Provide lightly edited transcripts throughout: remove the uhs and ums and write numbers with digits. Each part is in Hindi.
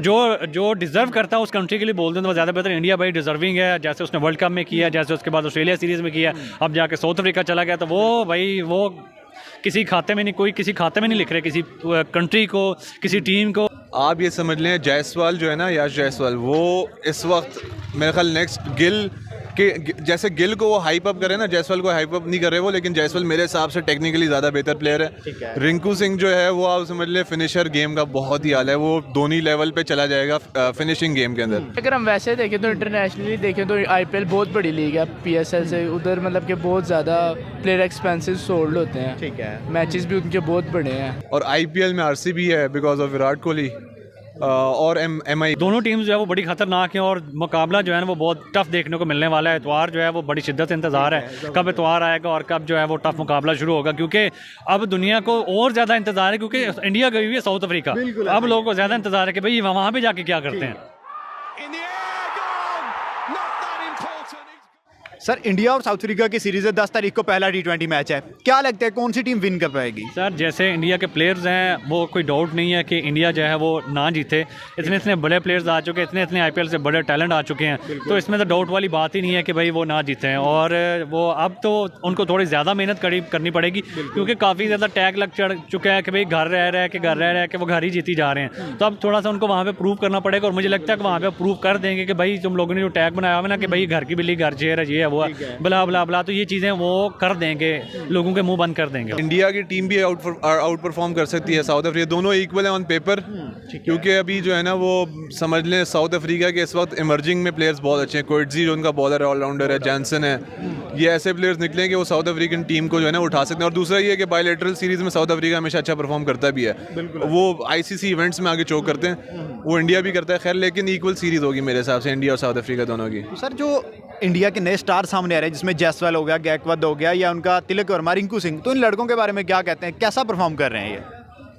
जो जो डिज़र्व करता है उस कंट्री के लिए बोल दें तो ज़्यादा बेहतर इंडिया भाई डिज़र्विंग है, जैसे उसने वर्ल्ड कप में किया, जैसे उसके बाद ऑस्ट्रेलिया सीरीज़ में किया, अब जाके साउथ अफ्रीका चला गया, तो वो भाई वो किसी खाते में नहीं, कोई किसी खाते में नहीं लिख रहे किसी कंट्री को, किसी टीम को। आप ये समझ लें जायसवाल जो है ना, यश जायसवाल, वो इस वक्त मेरे ख्याल नेक्स्ट गिल के, जैसे गिल को वो हाइप अप करे ना, जायसवाल को हाइप अप नहीं कर रहे वो, लेकिन जायसवाल मेरे हिसाब से टेक्निकली ज़्यादा बेहतर प्लेयर है। रिंकू सिंह जो है वो आप समझ लें फिनिशर गेम का बहुत ही हाल है, वो धोनी लेवल पे चला जाएगा फिनिशिंग गेम के अंदर। अगर हम वैसे देखें तो इंटरनेशनली देखें तो आईपीएल बहुत बड़ी लीग है पीएसएल से, उधर मतलब कि बहुत ज़्यादा प्लेयर एक्सपेंसिव सोल्ड होते हैं। ठीक है, मैचेस भी उनके बहुत बड़े हैं। और आईपीएल में आरसीबी है बिकॉज ऑफ विराट कोहली और एमआई। दोनों टीम्स जो है वो बड़ी खतरनाक हैं और मुकाबला जो है ना वो बहुत टफ देखने को मिलने वाला है। इतवार जो है वो बड़ी शिद्दत से इंतजार है कब इतवार आएगा और कब जो है वो टफ मुकाबला शुरू होगा, क्योंकि अब दुनिया को और ज़्यादा इंतजार है, क्योंकि इंडिया गई हुई है साउथ अफ्रीका, अब लोगों को ज़्यादा इंतजार है कि भाई वहाँ पे जाके क्या करते हैं। सर इंडिया और साउथ अफ्रीका की सीरीज है, 10 तारीख को पहला T20 मैच है, क्या लगता है कौन सी टीम विन कर पाएगी? सर जैसे इंडिया के प्लेयर्स हैं वो कोई डाउट नहीं है कि इंडिया जो है वो ना जीते, इतने इतने बड़े प्लेयर्स आ चुके हैं, इतने इतने आईपीएल से बड़े टैलेंट आ चुके हैं, तो इसमें तो डाउट वाली बात ही नहीं है कि भाई वो ना जीते हैं। और वो अब तो उनको थोड़ी ज़्यादा मेहनत करनी पड़ेगी, क्योंकि काफ़ी ज़्यादा टैग लग चुका है कि भाई घर रह के वो घर ही जीती जा रहे हैं, तो अब थोड़ा सा उनको वहाँ पर प्रूव करना पड़ेगा। और मुझे लगता है कि वहाँ पर प्रूव कर देंगे कि भाई तुम लोगों ने जो टैग बनाया हुआ ना कि भाई घर की बिल्ली घर चेयर है, ये है वो है, बला बला, तो ये चीज़ें वो कर देंगे, लोगों के मुंह बंद कर देंगे। इंडिया की टीम भी आउट परफॉर्म कर सकती है साउथ अफ्रीका, दोनों इक्वल है ऑन पेपर, क्योंकि अभी जो है ना वो समझ लें साउथ अफ्रीका के इस वक्त इमर्जिंग में प्लेयर्स बहुत अच्छे हैं। कोइटजी जो उनका बॉलर है, ऑलराउंडर है, जैनसन है, ये ऐसे प्लेयर्स निकले कि वो साउथ अफ्रीकन टीम को जो है ना उठा सकते हैं। और दूसरा ये है कि बायलैटरल सीरीज में साउथ अफ्रीका हमेशा अच्छा परफॉर्म करता भी है, वो आईसीसी इवेंट्स में आगे चोक करते हैं, वो इंडिया भी करता है खैर, लेकिन इक्वल सीरीज होगी मेरे हिसाब से इंडिया और साउथ अफ्रीका दोनों की। सर जो इंडिया के नए स्टार सामने आ रहे हैं, जिसमें जायसवाल हो गया, गैकवाद हो गया, या उनका तिलक वर्मा, रिंकू सिंह, तो इन लड़कों के बारे में क्या कहते हैं, कैसा परफॉर्म कर रहे हैं ये?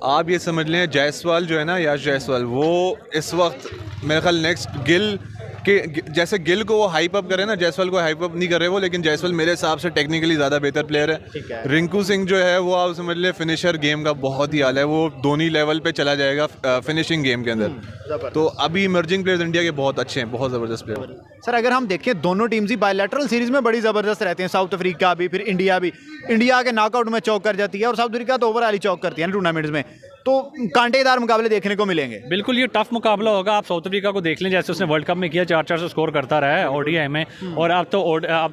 आप ये समझ लें जायसवाल जो है ना, यश जायसवाल, वो इस वक्त मेरे ख्याल नेक्स्ट गिल के, जैसे गिल को वो हाइप अप करे ना, जायसवाल को हाइप अप नहीं कर रहे वो, लेकिन जायसवाल मेरे हिसाब से टेक्निकली ज़्यादा बेहतर प्लेयर है। रिंकू सिंह जो है वो आप समझ लें फिनिशर गेम का बहुत ही हाल है, वो धोनी लेवल पे चला जाएगा फिनिशिंग गेम के अंदर। तो अभी इमर्जिंग प्लेयर्स इंडिया के बहुत अच्छे हैं, बहुत ज़बरदस्त प्लेयर। सर अगर हम देखें दोनों टीम्स ही बायलैटरल सीरीज में बड़ी ज़बरदस्त रहते हैं, साउथ अफ्रीका भी, फिर इंडिया भी। इंडिया के नॉकआउट में चौक कर जाती है और साउथ अफ्रीका तो ओवरऑल ही चौक करती है टूर्नामेंट्स में, तो कांटेदार मुकाबले देखने को मिलेंगे। बिल्कुल ये टफ मुकाबला होगा। आप साउथ अफ्रीका को देख लें, जैसे उसने वर्ल्ड कप में किया 4-4 से स्कोर करता रहा है ओडीआई में, और अब तो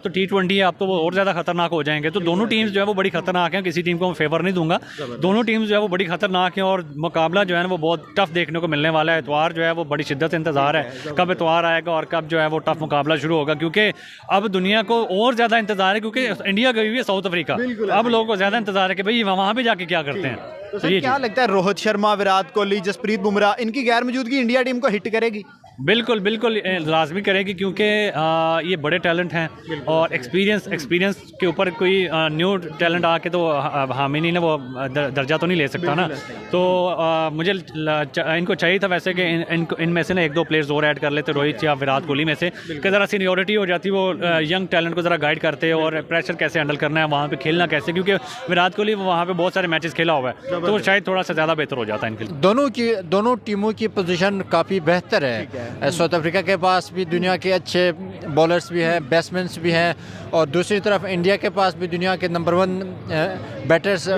T20 है, अब तो वो और ज़्यादा खतरनाक हो जाएंगे। तो दोनों टीम्स जो है वो बड़ी खतरनाक हैं, किसी टीम को मैं फेवर नहीं दूंगा, दोनों टीम्स जो है वो बड़ी खतरनाक हैं और मुकाबला जो है ना वो बहुत टफ देखने को मिलने वाला है। इतवार जो है वो बड़ी शिद्दत से इंतजार है कब इतवार आएगा और कब जो है वो टफ मुकाबला शुरू होगा, क्योंकि अब दुनिया को और ज़्यादा इंतजार है, क्योंकि इंडिया गई हुई है साउथ अफ्रीका, अब लोगों को ज़्यादा इंतजार है कि भाई वहाँ पे जाके क्या करते हैं। तो सर क्या लगता है रोहित शर्मा, विराट कोहली, जसप्रीत बुमराह, इनकी गैर मौजूदगी इंडिया टीम को हिट करेगी? बिल्कुल बिल्कुल लाजमी करेगी, क्योंकि ये बड़े टैलेंट हैं और एक्सपीरियंस के ऊपर कोई न्यू टैलेंट आके तो हामी नहीं ना वो दर्जा तो नहीं ले सकता ना। तो मुझे इनको चाहिए था वैसे कि इनमें से ना 1-2 प्लेयर्स और ऐड कर लेते, रोहित या विराट कोहली में से, कि ज़रा सीनियोरिटी हो जाती, वो यंग टैलेंट को ज़रा गाइड करते और प्रेशर कैसे हैंडल करना है, वहाँ पर खेलना कैसे, क्योंकि विराट कोहली वहाँ पर बहुत सारे मैचेस खेला हुआ है, तो शायद थोड़ा सा ज़्यादा बेहतर हो जाता है इनके लिए। दोनों टीमों की पोजीशन काफ़ी बेहतर है। साउथ अफ्रीका के पास भी दुनिया के अच्छे बॉलर्स भी हैं, बैट्समैन भी हैं, और दूसरी तरफ इंडिया के पास भी दुनिया के नंबर 1 बैटर्स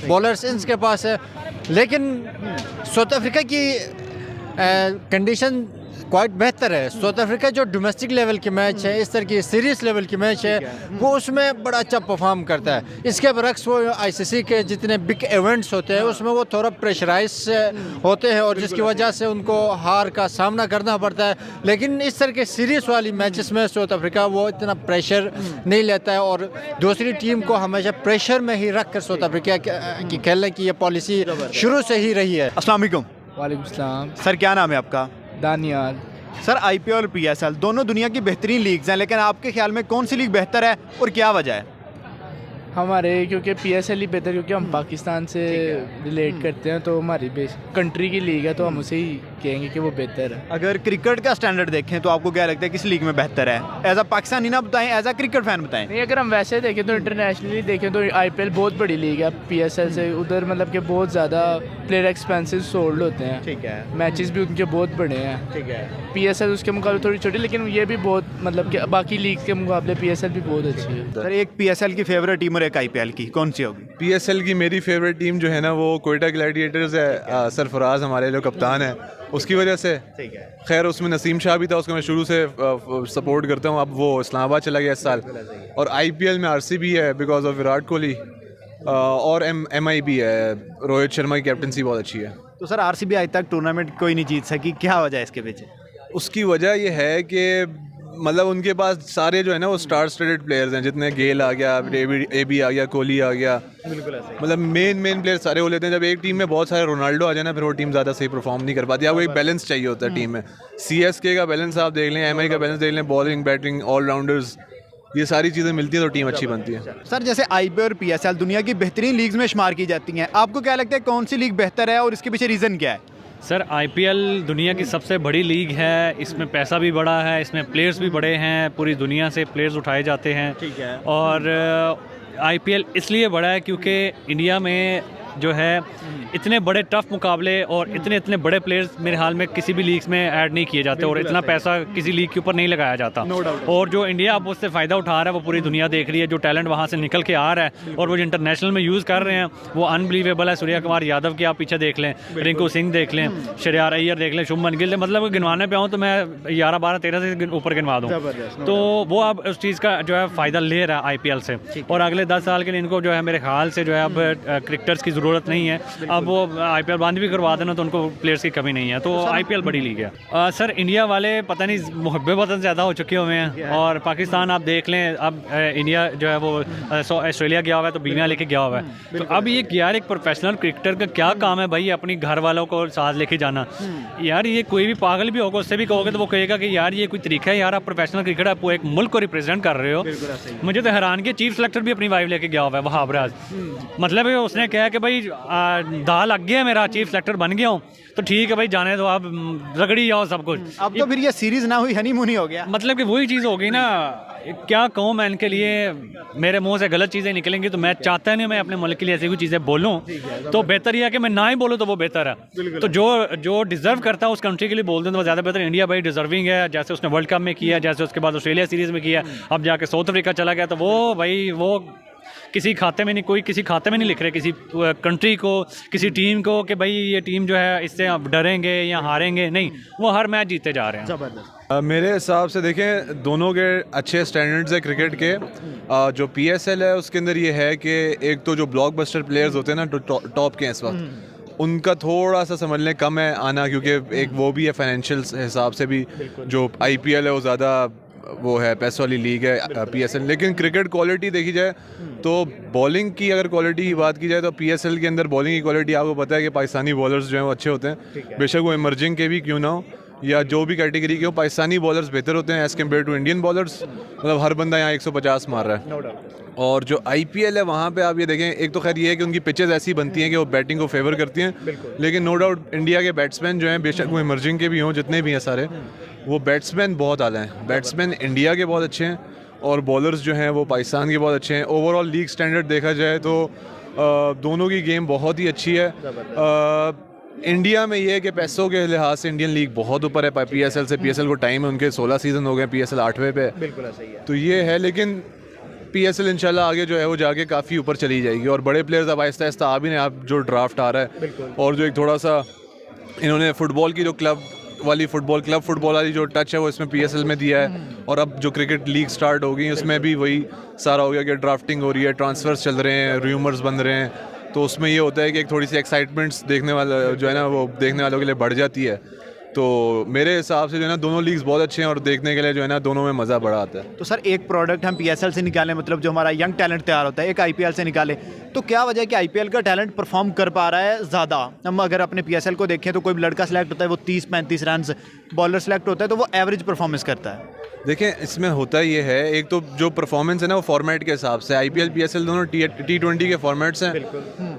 बॉलर्स इनके पास है। लेकिन साउथ अफ्रीका की कंडीशन क्वाइट बेहतर है। साउथ अफ्रीका जो डोमेस्टिक लेवल के मैच है, इस तरह की सीरीज लेवल के मैच है, वो उसमें बड़ा अच्छा परफॉर्म करता है। इसके बरक्स वो आईसीसी के जितने बिग इवेंट्स होते हैं उसमें वो थोड़ा प्रेशराइज होते हैं और जिसकी वजह से उनको हार का सामना करना पड़ता है। लेकिन इस तरह के सीरीज वाली मैचेस में साउथ अफ्रीका वो इतना प्रेशर नहीं लेता है और दूसरी टीम को हमेशा प्रेशर में ही रख कर साउथ अफ्रीका की खेलने की ये पॉलिसी शुरू से ही रही है। अस्सलाम वालेकुम। वालेकुम सलाम। सर क्या नाम है आपका? दानियाल। सर आईपीएल और पीएसएल दोनों दुनिया की बेहतरीन लीग्स हैं, लेकिन आपके ख्याल में कौन सी लीग बेहतर है और क्या वजह है? हमारे क्योंकि पीएसएल ही बेहतर, क्योंकि हम पाकिस्तान से रिलेट करते हैं, तो हमारी बेस कंट्री की लीग है तो हम उसे ही कहेंगे कि वो बेहतर है। अगर क्रिकेट का स्टैंडर्ड देखें तो आपको क्या लगता है किस लीग में बेहतर है? एज अ पाकिस्तानी ना बताएं, एज अ क्रिकेट फैन बताएं। नहीं, अगर हम वैसे देखें तो इंटरनेशनली देखें तो IPL बहुत बड़ी लीग है PSL से। उधर मतलब कि बहुत ज़्यादा प्लेयर एक्सपेंसिव सोल्ड होते हैं। ठीक है, मैचेस भी उनके बहुत बड़े हैं। ठीक है। PSL उसके मुकाबले थोड़ी छोटी, लेकिन ये भी बहुत मतलब कि बाकी लीग के मुकाबले PSL भी बहुत अच्छी है। सर एक PSL की फेवरेट टीम और एक IPL की, कौन सी होगी? PSL की मेरी फेवरेट टीम जो है ना वो कोयटा ग्लैडिएटर्स है। सरफराज हमारे जो कप्तान है उसकी वजह से। ठीक है। खैर उसमें नसीम शाह भी था, उसको मैं शुरू से सपोर्ट करता हूँ। अब वो इस्लामाबाद चला गया इस साल। और IPL में RCB है बिकॉज ऑफ विराट कोहली, और MI भी है, रोहित शर्मा की कैप्टनसी बहुत अच्छी है। तो सर RCB आज तक टूर्नामेंट कोई नहीं जीत सकी, क्या वजह है इसके पीछे? उसकी वजह ये है कि मतलब उनके पास सारे जो है ना वो स्टार स्टडेड प्लेयर्स हैं। जितने गेल आ गया, AB आ गया, कोहली आ गया, बिल्कुल ऐसा ही। मतलब मेन प्लेयर सारे वो लेते हैं। जब एक टीम में बहुत सारे रोनाल्डो आ जाए ना फिर वो टीम ज़्यादा सही परफॉर्म नहीं कर पाती। आपको एक बैलेंस चाहिए होता है टीम में। CSK का बैलेंस आप देख लें, MI का बैलेंस देख लें, बॉलिंग बैटिंग ऑलराउंडर्स, ये सारी चीज़ें मिलती हैं तो टीम अच्छी बनती है। सर जैसे IPL और PSL दुनिया की बेहतरीन लीग्स में शुमार की जाती हैं, आपको क्या लगता है कौन सी लीग बेहतर है और इसके पीछे रीज़न क्या है? सर IPL दुनिया की सबसे बड़ी लीग है। इसमें पैसा भी बड़ा है, इसमें प्लेयर्स भी बड़े हैं, पूरी दुनिया से प्लेयर्स उठाए जाते हैं। ठीक है। और IPL इसलिए बड़ा है क्योंकि इंडिया में जो है इतने बड़े टफ मुकाबले और इतने बड़े प्लेयर्स मेरे हाल में किसी भी लीग्स में ऐड नहीं किए जाते, और इतना पैसा किसी लीग के ऊपर नहीं लगाया जाता। और जो इंडिया अब उससे फ़ायदा उठा रहा है वो पूरी दुनिया देख रही है। जो टैलेंट वहाँ से निकल के आ रहा है और वो जो इंटरनेशनल में यूज़ कर रहे हैं वो अनबिलीवेबल है। सूर्या कुमार यादव की आप पीछे देख लें, रिंकू सिंह देख लें, श्रेयार अय्यर देख लें, शुभमन गिल, मतलब गिनवाने पे आऊँ तो मैं 11, 12, 13 से ऊपर गिनवा दूँ। तो वो अब उस चीज़ का जो है फ़ायदा ले रहा है IPL से। और अगले 10 साल के लिए इनको जो है मेरे ख्याल से जो है अब क्रिकेटर्स की ज़रूरत नहीं है। अब वो IPL बंद भी करवा देना तो उनको प्लेयर्स की कमी नहीं है। तो IPL बड़ी लीग है। सर इंडिया वाले पता नहीं मुहब्बे वतन ज़्यादा हो चुके हुए हैं। और पाकिस्तान आप देख लें, अब इंडिया जो है वो ऑस्ट्रेलिया गया हुआ है तो बीमा लेके गया हुआ है। तो अब ये यार एक प्रोफेशनल क्रिकेटर का क्या काम है भाई अपनी घर वालों को साथ लेके जाना? यार ये कोई भी पागल भी होगा उससे भी कहोगे तो वो कहेगा कि यार ये कोई तरीका है? यार आप प्रोफेशनल क्रिकेटर, आप एक मुल्क को रिप्रेजेंट कर रहे हो। मुझे तो हैरान कि चीफ सेलेक्टर भी अपनी वाइफ लेके गया हुआ है वहाब राज। मतलब उसने कहा कि भाई दाल लग गया, मेरा चीफ सेलेक्टर बन गया हूँ तो ठीक है भाई, जाने दो आप, रगड़ी जाओ सब कुछ। अब तो फिर ये सीरीज ना हुई, हनीमून ही हो गया। मतलब कि वही चीज़ हो गई ना। क्या कहूँ मैं इनके लिए, मेरे मुंह से गलत चीज़ें निकलेंगी तो मैं चाहता नहीं मैं अपने मुल्क के लिए ऐसी कोई चीज़ें बोलूँ, तो बेहतर यह है कि मैं ना ही बोलूँ तो वो बेहतर है। तो जो डिज़र्व करता है उस कंट्री के लिए बोल दें तो वो ज़्यादा बेहतर। इंडिया भाई डिजर्विंग है, जैसे उसने वर्ल्ड कप में किया, जैसे उसके बाद ऑस्ट्रेलिया सीरीज़ में किया, अब जाके साउथ अफ्रीका चला गया, तो वो भाई वो किसी खाते में नहीं, कोई किसी खाते में नहीं लिख रहे किसी कंट्री को, किसी टीम को कि भाई ये टीम जो है इससे आप डरेंगे या हारेंगे, नहीं, वो हर मैच जीते जा रहे हैं। जबरदस्त। मेरे हिसाब से देखें दोनों के अच्छे स्टैंडर्ड्स है क्रिकेट के। जो PSL है उसके अंदर ये है कि एक तो जो ब्लॉकबस्टर प्लेयर्स होते हैं ना टॉप के इस वक्त, उनका थोड़ा सा समझ लें कम है आना, क्योंकि एक वो भी है फाइनेंशियल हिसाब से भी। जो IPL है वो ज़्यादा वो है पैसों वाली लीग है PSL। लेकिन क्रिकेट क्वालिटी देखी जाए तो बॉलिंग की अगर क्वालिटी की बात की जाए तो PSL के अंदर बॉलिंग की क्वालिटी आपको पता है कि पाकिस्तानी बॉलर्स जो हैं वो अच्छे होते हैं। बेशक वो इमर्जिंग के भी क्यों ना हो या जो भी कैटेगरी के हो, पाकिस्तानी बॉलर्स बेहतर होते हैं as compared to Indian bowlers. मतलब हर बंदा यहाँ 150 मार रहा है। और जो IPL है वहाँ पे आप ये देखें, एक तो खैर ये है कि उनकी पिचेस ऐसी बनती हैं कि वो बैटिंग को फेवर करती हैं, लेकिन नो डाउट इंडिया के बैट्समैन जो हैं, बेशक वो इमर्जिंग के भी हों, जितने भी हैं सारे, वो बैट्समैन बहुत आला हैं। बैट्समैन इंडिया के बहुत अच्छे हैं और बॉलर्स जो हैं वो पाकिस्तान के बहुत अच्छे हैं। ओवरऑल लीग स्टैंडर्ड देखा जाए तो दोनों की गेम बहुत ही अच्छी है। इंडिया में ये है कि पैसों के लिहाज से इंडियन लीग बहुत ऊपर है PSL से। PSL को टाइम है, उनके 16 सीज़न हो गए, PSL 8वें पे। बिल्कुल ऐसा ही है। तो ये है, लेकिन PSL इंशाल्लाह आगे जो है वो जाके काफ़ी ऊपर चली जाएगी और बड़े प्लेयर्स अब आहिस्ता आहिस्ता आ भी नहीं। आप जो ड्राफ्ट आ रहा है और जो एक थोड़ा सा इन्होंने फुटबॉल की जो क्लब फुटबॉल वाली जो टच है वो इसमें PSL में दिया है। और अब जो क्रिकेट लीग स्टार्ट हो गई उसमें भी वही सारा हो गया कि ड्राफ्टिंग हो रही है, ट्रांसफर्स चल रहे हैं, रूमर्स बन रहे हैं। तो उसमें ये होता है कि एक थोड़ी सी एक्साइटमेंट्स देखने वाला जो है ना वो देखने वालों के लिए बढ़ जाती है। तो मेरे हिसाब से जो है ना दोनों लीग्स बहुत अच्छे हैं और देखने के लिए जो है ना दोनों में मज़ा बड़ा आता है। तो सर एक प्रोडक्ट हम पीएसएल से निकालें, मतलब जो हमारा यंग टैलेंट तैयार होता है, एक आईपीएल से निकालें, तो क्या वजह है कि आईपीएल का टैलेंट परफॉर्म कर पा रहा है ज़्यादा? हम अगर अपने पीएसएल को देखें तो कोई लड़का सेलेक्ट होता है वो 30-35 रन, बॉलर सेलेक्ट होता है तो वो एवरेज परफॉर्मेंस करता है। देखें इसमें होता ये है, एक तो जो परफॉर्मेंस है ना वो फॉर्मेट के हिसाब से, आईपीएल पीएसएल दोनों T20 के फॉर्मेट्स हैं।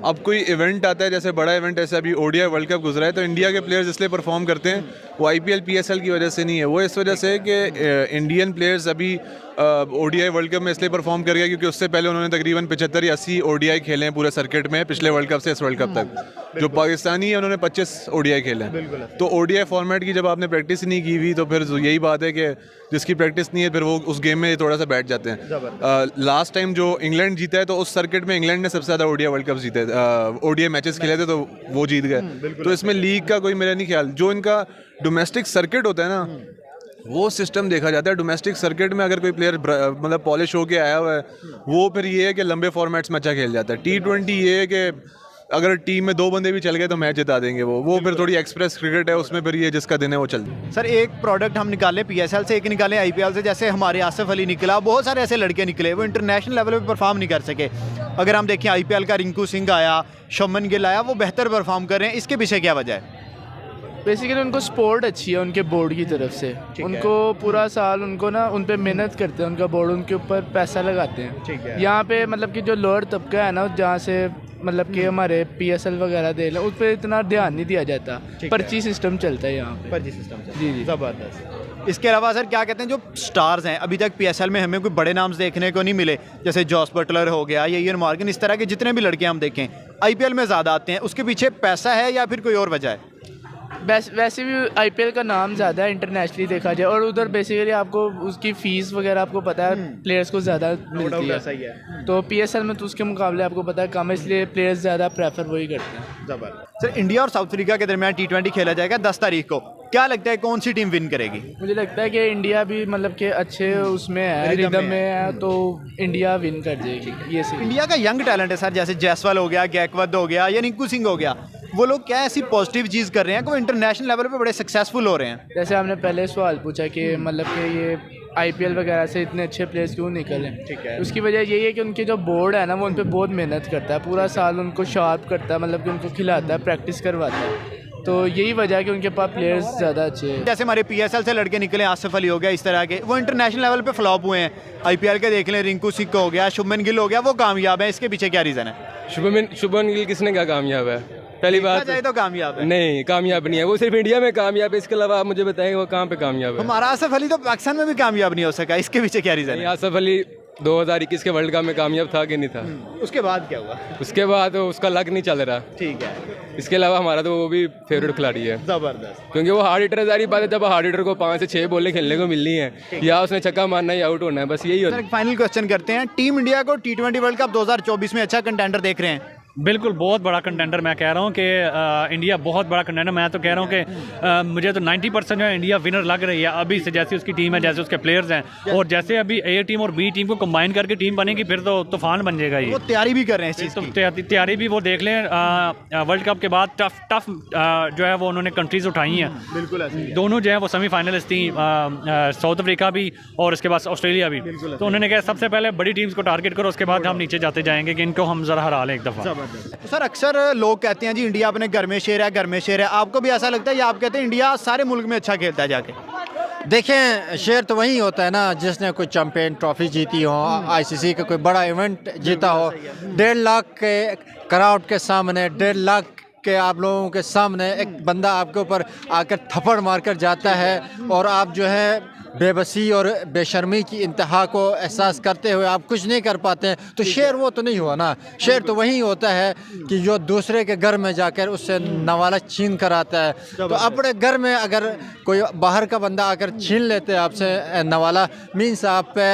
अब कोई इवेंट आता है जैसे बड़ा इवेंट, ऐसे अभी ओडीआई वर्ल्ड कप गुजरा है, तो इंडिया के प्लेयर्स इसलिए परफॉर्म करते हैं, वो आईपीएल पीएसएल की वजह से नहीं है, वो इस वजह से कि इंडियन प्लेयर्स अभी ओडीआई वर्ल्ड कप में इसलिए परफॉर्म कर गया क्योंकि उससे पहले उन्होंने तकरीबन 75 या 80 ओडीआई खेले हैं पूरे सर्किट में, पिछले वर्ल्ड कप से इस वर्ल्ड कप तक। जो पाकिस्तानी है उन्होंने 25 ओडीआई खेले हैं। तो ओडीआई फॉर्मेट की जब आपने प्रैक्टिस ही नहीं की हुई तो फिर यही बात है कि जिसकी प्रैक्टिस नहीं है फिर वो उस गेम में थोड़ा सा बैठ जाते हैं। लास्ट टाइम जो इंग्लैंड जीता है तो उस सर्किट में इंग्लैंड ने सबसे ज़्यादा ओडीआई वर्ल्ड कप जीते, ओडीआई मैचेस खेले थे तो वो जीत गए। तो इसमें लीग का कोई मेरा नहीं ख्याल, जो इनका डोमेस्टिक सर्किट होता है ना वो सिस्टम देखा जाता है। डोमेस्टिक सर्किट में अगर कोई प्लेयर मतलब पॉलिश होके आया हुआ है वो फिर ये है कि लंबे फॉर्मेट्स में अच्छा खेल जाता है। T20 ये है कि अगर टीम में 2 बंदे भी चल गए तो मैच जिता देंगे वो फिर थोड़ी एक्सप्रेस क्रिकेट है, उसमें फिर ये जिसका दिन है वो चल। सर एक प्रोडक्ट हम निकालें पीएसएल से, एक निकालें आईपीएल से, जैसे हमारे आसिफ अली निकला, बहुत सारे ऐसे लड़के निकले वो इंटरनेशनल लेवल पे परफॉर्म नहीं कर सके। अगर हम देखें आईपीएल का रिंकू सिंह आया, शुभमन गिल आया, वो बेहतर परफॉर्म कर रहे हैं, इसके पीछे क्या वजह है? बेसिकली उनको सपोर्ट अच्छी है उनके बोर्ड की तरफ से, उनको पूरा साल उनको ना उन पे मेहनत करते हैं, उनका बोर्ड उनके ऊपर पैसा लगाते हैं। यहाँ पे मतलब कि जो लोअर तबका है ना जहाँ से मतलब कि हमारे पीएसएल वगैरह दे लें उस पर इतना ध्यान नहीं दिया जाता, पर्ची सिस्टम चलता है यहाँ पे। पर्ची सिस्टम जी जी ज़बरदस्त। इसके अलावा सर क्या कहते हैं जो स्टार्स हैं अभी तक पीएसएल में हमें कोई बड़े नाम देखने को नहीं मिले, जैसे जॉस बटलर हो गया या इयन मॉर्गन, इस तरह के जितने भी लड़के हम देखें आईपीएल में ज़्यादा आते हैं, उसके पीछे पैसा है या फिर कोई और वजह है? वैसे भी आईपीएल का नाम ज़्यादा है इंटरनेशनली देखा जाए, और उधर बेसिकली आपको उसकी फ़ीस वगैरह आपको पता है प्लेयर्स को ज़्यादा मिलती है, तो पीएसएल में तो उसके मुकाबले आपको पता है कम है, इसलिए प्लेयर्स ज़्यादा प्रेफर वही करते हैं। ज़बरदस्त। सर इंडिया और साउथ अफ्रीका के दरमियान T20 खेला जाएगा 10 तारीख को, क्या लगता है कौन सी टीम विन करेगी? मुझे लगता है कि इंडिया भी मतलब कि अच्छे उसमें है, रिदम में है, तो इंडिया विन कर जाएगी। ये सही। इंडिया का यंग टैलेंट है सर, जैसे जायसवाल हो गया, गैकवाद हो गया या रिंकू सिंह हो गया, वो लोग क्या ऐसी पॉजिटिव चीज़ कर रहे हैं कि वो इंटरनेशनल लेवल पे बड़े सक्सेसफुल हो रहे हैं? जैसे आपने पहले सवाल पूछा कि मतलब कि ये आईपीएल वगैरह से इतने अच्छे प्लेयर्स क्यों निकले, ठीक है, उसकी वजह यही है कि उनके जो बोर्ड है ना वो उन पर बहुत मेहनत करता है, पूरा साल उनको शार्प करता है, मतलब कि उनको खिलाता है, प्रैक्टिस करवाता है, तो यही वजह है कि उनके पास प्लेयर्स ज़्यादा अच्छे हैं। जैसे हमारे पीएसएल से लड़के निकले, आसिफ अली हो गया, इस तरह के वो इंटरनेशनल लेवल पे फ्लॉप हुए हैं। आईपीएल के देख लें, रिंकू सिंह हो गया, शुभमन गिल हो गया, वो कामयाब है, इसके पीछे क्या रीज़न है? शुभमन गिल किसने कहा कामयाब है? पहली बात चाहे तो कामयाब है, नहीं, कामयाब नहीं है वो, सिर्फ इंडिया में कामयाब है, इसके अलावा आप मुझे बताएं वो कहाँ पे कामयाब है? हमारा आसिफ अली तो पाकिस्तान में भी कामयाब नहीं हो सका, इसके पीछे क्या रीज़न है? आसिफ अली 2021 के वर्ल्ड कप में कामयाब था कि नहीं था? उसके बाद क्या हुआ? उसके बाद उसका लक नहीं चल रहा। ठीक है, इसके अलावा हमारा तो वो भी फेवरेट खिलाड़ी है, ज़बरदस्त। क्योंकि वो हार्ड हिटर, सारी बात है, जब हार्ड हिटर को 5 से 6 बॉलें खेलने को मिलनी है या उसने छक्का मारना है या आउट होना है, बस यही होता है। फाइनल क्वेश्चन करते हैं, टीम इंडिया को T20 वर्ल्ड कप 2024 में अच्छा कंटेंडर देख रहे हैं? बिल्कुल, बहुत बड़ा कंटेंडर मैं कह रहा हूँ कि इंडिया बहुत बड़ा कंटेंडर। मैं तो कह रहा हूँ कि मुझे तो 90% जो है इंडिया विनर लग रही है अभी से, जैसे उसकी टीम है, जैसे उसके प्लेयर्स हैं, और जैसे अभी ए टीम और बी टीम को कंबाइन करके टीम बनेगी फिर तो तूफान बन जाएगा ये। वो तैयारी भी कर रहे हैं इस चीज़ तो तैयारी भी वो देख लें, वर्ल्ड कप के बाद टफ जो है वो उन्होंने कंट्रीज़ उठाई हैं, बिल्कुल दोनों जो है वो सेमीफाइनलिस्ट थी, साउथ अफ्रीका भी और उसके बाद ऑस्ट्रेलिया भी, तो उन्होंने कहा सबसे पहले बड़ी टीम्स को टारगेट करो, उसके बाद हम नीचे जाते जाएंगे कि इनको हम ज़रा हरा लें एक दफ़ा। तो सर अक्सर लोग कहते हैं जी इंडिया अपने घर में शेर है, घर में शेर है, आपको भी ऐसा लगता है या आप कहते हैं इंडिया सारे मुल्क में अच्छा खेलता है जाके? देखें, शेर तो वही होता है ना जिसने कोई चैंपियन ट्रॉफी जीती हो, आईसीसी का कोई बड़ा इवेंट जीता हो, 1.5 लाख के क्राउड के सामने, 1.5 लाख के आप लोगों के सामने एक बंदा आपके ऊपर आकर थप्पड़ मारकर जाता है और आप जो है बेबसी और बेशर्मी की इंतहा को एहसास करते हुए आप कुछ नहीं कर पाते हैं, तो शेर वो तो नहीं हुआ ना। शेर तो वही होता है कि जो दूसरे के घर में जाकर उससे नवाला छीन कर आता है। तो अपने घर में अगर कोई बाहर का बंदा आकर छीन लेते हैं आपसे नवाला, मीन्स आप पे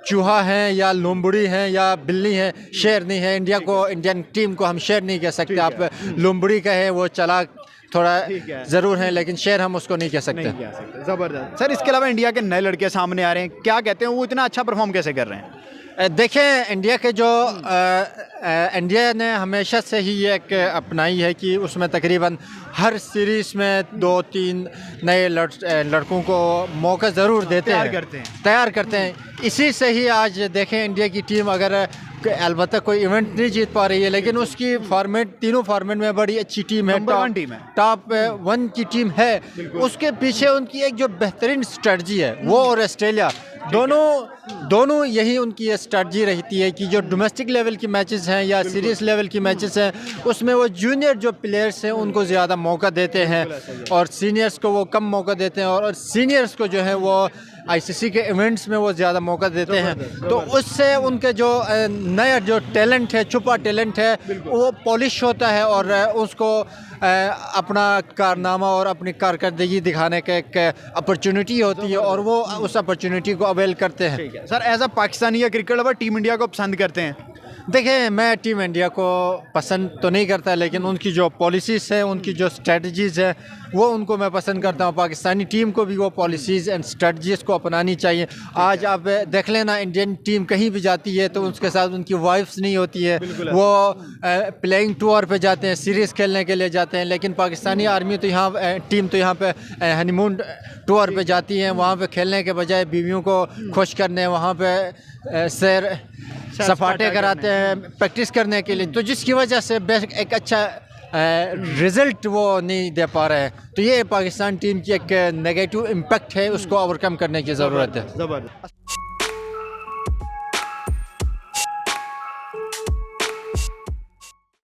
चूहा है या लोमबुड़ी है या बिल्ली है, शेर नहीं है। इंडिया को, इंडियन टीम को हम शेर नहीं कह सकते। आप लोमबुड़ी कहे, वो चलाक थोड़ा ठीक है। ज़रूर हैं, लेकिन शेर हम उसको नहीं कह सकते। नहीं कह सकते, जबरदस्त। सर इसके अलावा इंडिया के नए लड़के सामने आ रहे हैं, क्या कहते हैं वो इतना अच्छा परफॉर्म कैसे कर रहे हैं? देखें, इंडिया के जो इंडिया ने हमेशा से ही ये एक अपनाई है कि उसमें तकरीबन हर सीरीज़ में 2-3 नए लड़कों को मौका ज़रूर देते तैयार हैं, करते हैं। तैयार करते हैं। इसी से ही आज देखें इंडिया की टीम अगर अलबत्ता कोई इवेंट नहीं जीत पा रही है, लेकिन उसकी फॉर्मेट, तीनों फॉर्मेट में बड़ी अच्छी टीम है, नंबर 1 टीम है, टॉप 1 की टीम है। उसके पीछे उनकी एक जो बेहतरीन स्ट्रेटजी है, वो और ऑस्ट्रेलिया दोनों यही उनकी स्ट्रेटजी रहती है कि जो डोमेस्टिक लेवल की मैचेस हैं या सीरीज लेवल की मैचेस हैं, उसमें वो जूनियर जो प्लेयर्स हैं उनको ज़्यादा मौका देते हैं और सीनियर्स को वो कम मौका देते हैं, और सीनियर्स को जो है वो आईसीसी के इवेंट्स में वो ज़्यादा मौका देते हैं। तो उससे उनके जो नया जो टैलेंट है, छुपा टैलेंट है, वो पॉलिश होता है और उसको अपना कारनामा और अपनी कारकर्दगी दिखाने का एक अपॉर्चुनिटी होती है और वो उस अपॉर्चुनिटी को अवेल करते हैं। सर एज अ पाकिस्तानी या क्रिकेट लवर टीम इंडिया को पसंद करते हैं? देखें, मैं टीम इंडिया को पसंद तो नहीं करता, लेकिन उनकी जो पॉलिसीज़ है, उनकी जो स्ट्रेटजीज़ है, वो उनको मैं पसंद करता हूँ। पाकिस्तानी टीम को भी वो पॉलिसीज़ एंड स्ट्रेटजीज़ को अपनानी चाहिए। आज आप देख लेना, इंडियन टीम कहीं भी जाती है तो उसके साथ उनकी वाइफ्स नहीं होती है, वो प्लेइंग टूर पे जाते हैं, सीरीज़ खेलने के लिए जाते हैं, लेकिन पाकिस्तानी आर्मी तो यहाँ टीम तो यहाँ पे हनीमून टूर पे जाती है, वहाँ पे खेलने के बजाय बीवियों को खुश करने, वहाँ पे सैर सपाटे कराते हैं प्रैक्टिस करने के लिए, तो जिसकी वजह से एक अच्छा रिज़ल्ट वो नहीं दे पा रहे हैं। तो ये पाकिस्तान टीम की एक नेगेटिव इम्पैक्ट है, उसको ओवरकम करने की ज़रूरत है। जबरदस्त।